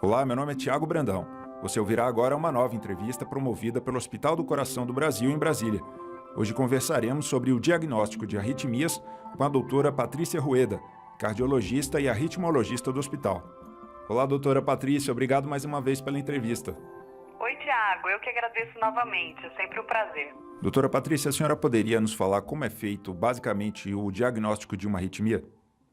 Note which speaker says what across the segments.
Speaker 1: Olá, meu nome é Tiago Brandão. Você ouvirá agora uma nova entrevista promovida pelo Hospital do Coração do Brasil, em Brasília. Hoje conversaremos sobre o diagnóstico de arritmias com a doutora Patrícia Rueda, cardiologista e arritmologista do hospital. Olá, doutora Patrícia, obrigado mais uma vez pela entrevista.
Speaker 2: Oi, Tiago, eu que agradeço novamente, é sempre um prazer.
Speaker 1: Doutora Patrícia, a senhora poderia nos falar como é feito basicamente o diagnóstico de uma arritmia?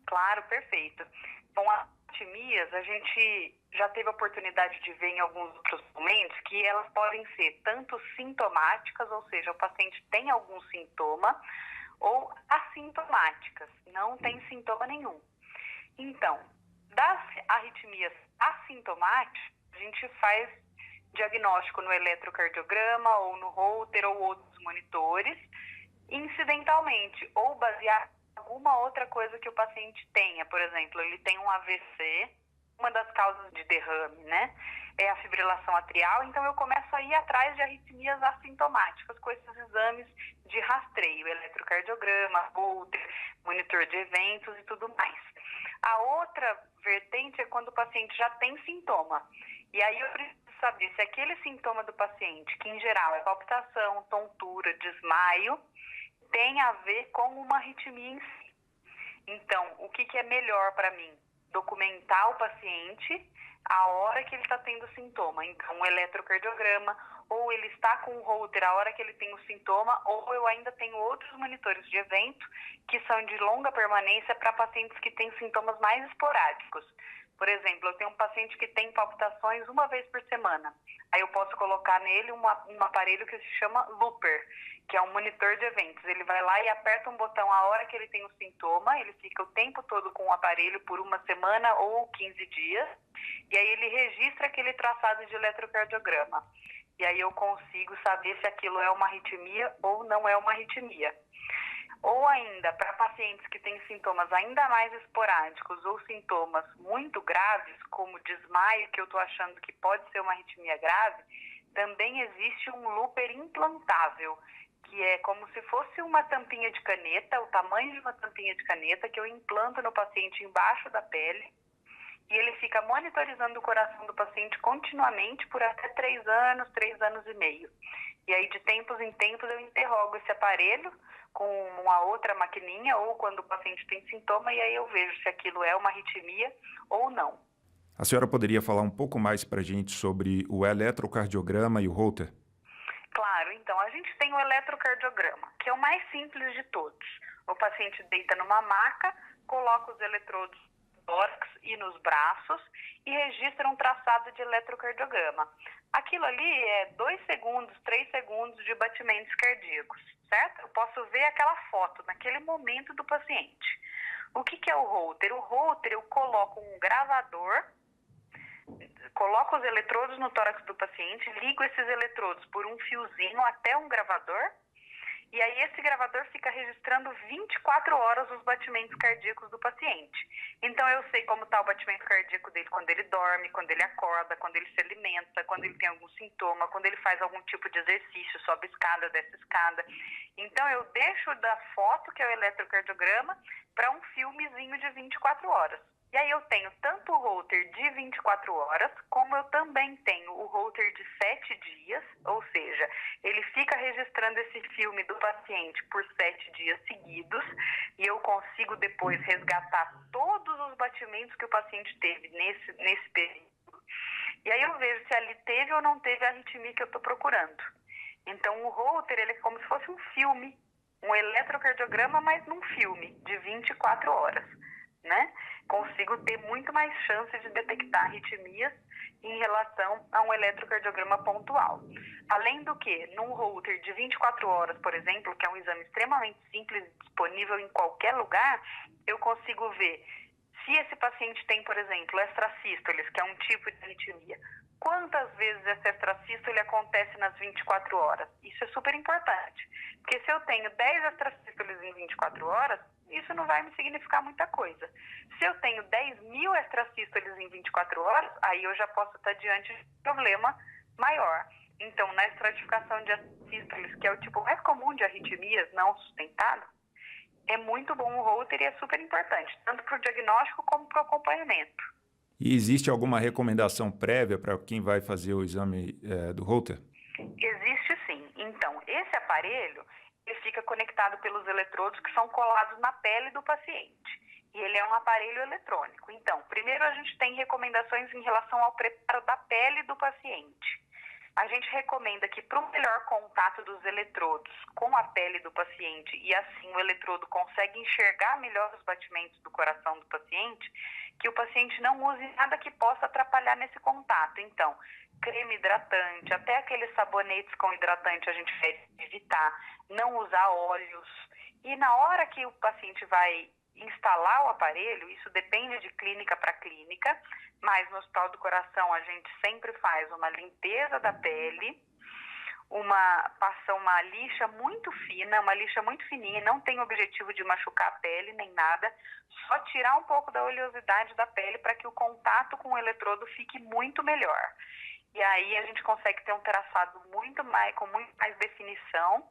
Speaker 2: Claro, perfeito. Bom, as arritmias, a gente já teve a oportunidade de ver em alguns outros momentos que elas podem ser tanto sintomáticas, ou seja, o paciente tem algum sintoma, ou assintomáticas, não tem sintoma nenhum. Então, das arritmias assintomáticas, a gente faz diagnóstico no eletrocardiograma ou no Holter ou outros monitores, incidentalmente, ou baseado em alguma outra coisa que o paciente tenha. Por exemplo, ele tem um AVC, uma das causas de derrame, né, é a fibrilação atrial, então eu começo a ir atrás de arritmias assintomáticas com esses exames de rastreio, eletrocardiograma, Holter, monitor de eventos e tudo mais. A outra vertente é quando o paciente já tem sintoma, e aí eu preciso saber se aquele sintoma do paciente, que em geral é palpitação, tontura, desmaio, tem a ver com uma arritmia em si. Então, o que é melhor para mim? Documentar o paciente a hora que ele está tendo sintoma. Então, um eletrocardiograma, ou ele está com o Holter a hora que ele tem o sintoma, ou eu ainda tenho outros monitores de evento que são de longa permanência para pacientes que têm sintomas mais esporádicos. Por exemplo, eu tenho um paciente que tem palpitações uma vez por semana. Aí eu posso colocar nele um aparelho que se chama Looper, que é um monitor de eventos. Ele vai lá e aperta um botão a hora que ele tem o sintoma, ele fica o tempo todo com o aparelho por uma semana ou 15 dias, e aí ele registra aquele traçado de eletrocardiograma. E aí eu consigo saber se aquilo é uma arritmia ou não é uma arritmia. Ou ainda, para pacientes que têm sintomas ainda mais esporádicos ou sintomas muito graves, como desmaio, que eu estou achando que pode ser uma arritmia grave, também existe um Looper implantável, que é como se fosse uma tampinha de caneta, o tamanho de uma tampinha de caneta, que eu implanto no paciente embaixo da pele, e ele fica monitorizando o coração do paciente continuamente por até 3 anos e meio. E aí, de tempos em tempos, eu interrogo esse aparelho com uma outra maquininha, ou quando o paciente tem sintoma, e aí eu vejo se aquilo é uma arritmia ou não.
Speaker 1: A senhora poderia falar um pouco mais para a gente sobre o eletrocardiograma e o Holter?
Speaker 2: Claro, então, a gente tem o eletrocardiograma, que é o mais simples de todos. O paciente deita numa maca, coloca os eletrodos no tórax e nos braços e registra um traçado de eletrocardiograma. Aquilo ali é 2 segundos, 3 segundos de batimentos cardíacos, certo? Eu posso ver aquela foto naquele momento do paciente. O que é o Holter? O Holter, eu coloco um gravador, coloco os eletrodos no tórax do paciente, ligo esses eletrodos por um fiozinho até um gravador, e aí esse gravador fica registrando 24 horas os batimentos cardíacos do paciente. Então eu sei como está o batimento cardíaco dele quando ele dorme, quando ele acorda, quando ele se alimenta, quando ele tem algum sintoma, quando ele faz algum tipo de exercício, sobe escada, desce escada. Então eu deixo da foto, que é o eletrocardiograma, para um filmezinho de 24 horas. E aí eu tenho tanto o Holter de 24 horas, como eu também tenho o Holter de 7 dias, ou seja, ele fica registrando esse filme do paciente por 7 dias seguidos, e eu consigo depois resgatar todos os batimentos que o paciente teve nesse período. E aí eu vejo se ali teve ou não teve a arritmia que eu estou procurando. Então o Holter, ele é como se fosse um filme, um eletrocardiograma, mas num filme de 24 horas. Né? Consigo ter muito mais chance de detectar arritmias em relação a um eletrocardiograma pontual. Além do que, num Holter de 24 horas, por exemplo, que é um exame extremamente simples e disponível em qualquer lugar, eu consigo ver se esse paciente tem, por exemplo, extrasístoles, que é um tipo de arritmia. Quantas vezes essa extrasístole acontece nas 24 horas? Isso é super importante, porque se eu tenho 10 extrasístoles em 24 horas, isso não vai me significar muita coisa. Se eu tenho 10.000 extrasístoles em 24 horas, aí eu já posso estar diante de um problema maior. Então, na estratificação de extrasístoles, que é o tipo mais comum de arritmias não sustentado, é muito bom o Holter e é super importante, tanto para o diagnóstico como para o acompanhamento.
Speaker 1: E existe alguma recomendação prévia para quem vai fazer o exame do Holter?
Speaker 2: Existe sim. Então, esse aparelho ele fica conectado pelos eletrodos que são colados na pele do paciente. E ele é um aparelho eletrônico. Então, primeiro a gente tem recomendações em relação ao preparo da pele do paciente. A gente recomenda que para o melhor contato dos eletrodos com a pele do paciente e assim o eletrodo consegue enxergar melhor os batimentos do coração do paciente, que o paciente não use nada que possa atrapalhar nesse contato. Então, creme hidratante, até aqueles sabonetes com hidratante a gente deve evitar, não usar óleos. E na hora que o paciente vai instalar o aparelho, isso depende de clínica para clínica, mas no Hospital do Coração a gente sempre faz uma limpeza da pele, passa uma lixa muito fina, uma lixa muito fininha, não tem objetivo de machucar a pele nem nada, só tirar um pouco da oleosidade da pele para que o contato com o eletrodo fique muito melhor. E aí a gente consegue ter um traçado com muito mais definição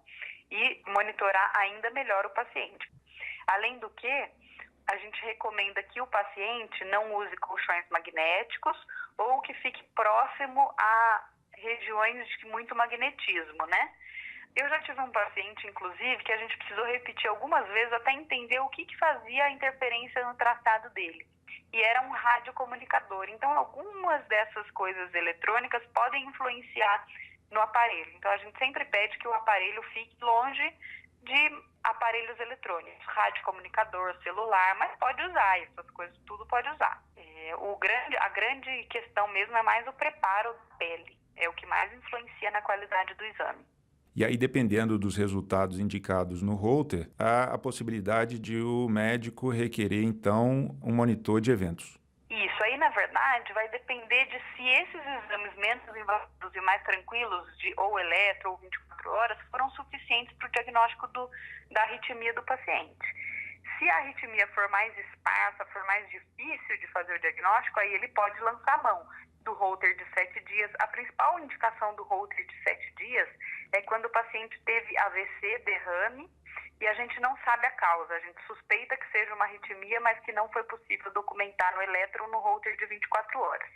Speaker 2: e monitorar ainda melhor o paciente. Além do que, a gente recomenda que o paciente não use colchões magnéticos ou que fique próximo a regiões de muito magnetismo, né? Eu já tive um paciente, inclusive, que a gente precisou repetir algumas vezes até entender o que fazia a interferência no traçado dele. E era um radiocomunicador. Então, algumas dessas coisas eletrônicas podem influenciar no aparelho. Então, a gente sempre pede que o aparelho fique longe de aparelhos eletrônicos, radiocomunicador, celular, mas pode usar, essas coisas tudo pode usar. A grande questão mesmo é mais o preparo da pele, é o que mais influencia na qualidade do exame.
Speaker 1: E aí, dependendo dos resultados indicados no Holter, há a possibilidade de o médico requerer, então, um monitor de eventos.
Speaker 2: Isso aí, na verdade, vai depender de se esses exames menos invasivos e mais tranquilos, de ou eletro ou 24 horas, foram suficientes para o diagnóstico da arritmia do paciente. Se a arritmia for mais esparsa, for mais difícil de fazer o diagnóstico, aí ele pode lançar a mão do Holter de 7 dias. A principal indicação do Holter de 7 dias é quando o paciente teve AVC, derrame, e a gente não sabe a causa. A gente suspeita que seja uma arritmia, mas que não foi possível documentar no eletro ou no Holter de 24 horas.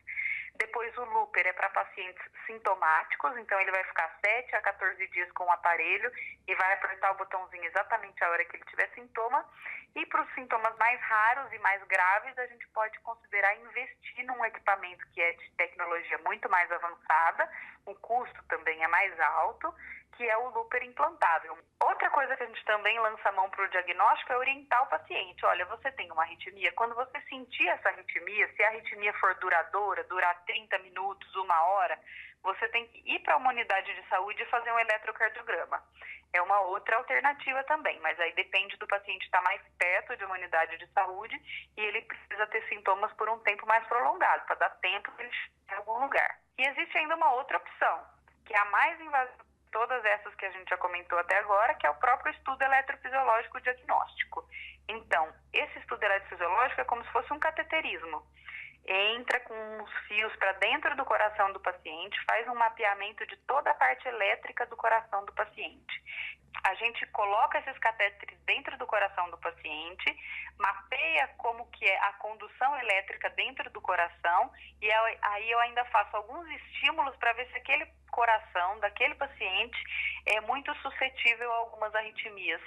Speaker 2: Depois o Looper é para pacientes sintomáticos, então ele vai ficar 7 a 14 dias com o aparelho e vai apertar o botãozinho exatamente a hora que ele tiver sintoma. E para os sintomas mais raros e mais graves, a gente pode considerar investir num equipamento que é de tecnologia muito mais avançada, o custo também é mais alto, que é o Looper implantável. Outra coisa que a gente também lança a mão para o diagnóstico é orientar o paciente. Olha, você tem uma arritmia. Quando você sentir essa arritmia, se a arritmia for duradoura, durar 30 minutos, 1 hora, você tem que ir para uma unidade de saúde e fazer um eletrocardiograma. É uma outra alternativa também, mas aí depende do paciente estar mais perto de uma unidade de saúde e ele precisa ter sintomas por um tempo mais prolongado, para dar tempo de ele chegar em algum lugar. E existe ainda uma outra opção, que é a mais invasiva de todas essas que a gente já comentou até agora, que é o próprio estudo eletrofisiológico diagnóstico. Então, esse estudo eletrofisiológico é como se fosse um cateterismo. Entra com uns fios para dentro do coração do paciente, faz um mapeamento de toda a parte elétrica do coração do paciente. A gente coloca esses catéteres dentro do coração do paciente, mapeia como que é a condução elétrica dentro do coração e aí eu ainda faço alguns estímulos para ver se aquele coração daquele paciente é muito suscetível a algumas arritmias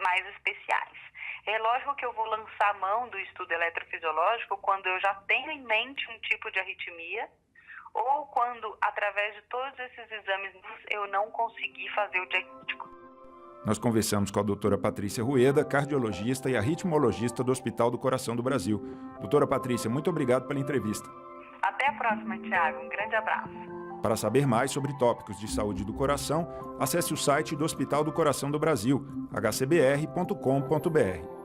Speaker 2: mais especiais. É lógico que eu vou lançar a mão do estudo eletrofisiológico quando eu já tenho em mente um tipo de arritmia ou quando, através de todos esses exames, eu não consegui fazer o diagnóstico.
Speaker 1: Nós conversamos com a doutora Patrícia Rueda, cardiologista e arritmologista do Hospital do Coração do Brasil. Doutora Patrícia, muito obrigado pela entrevista.
Speaker 2: Até a próxima, Tiago. Um grande abraço.
Speaker 1: Para saber mais sobre tópicos de saúde do coração, acesse o site do Hospital do Coração do Brasil, hcbr.com.br.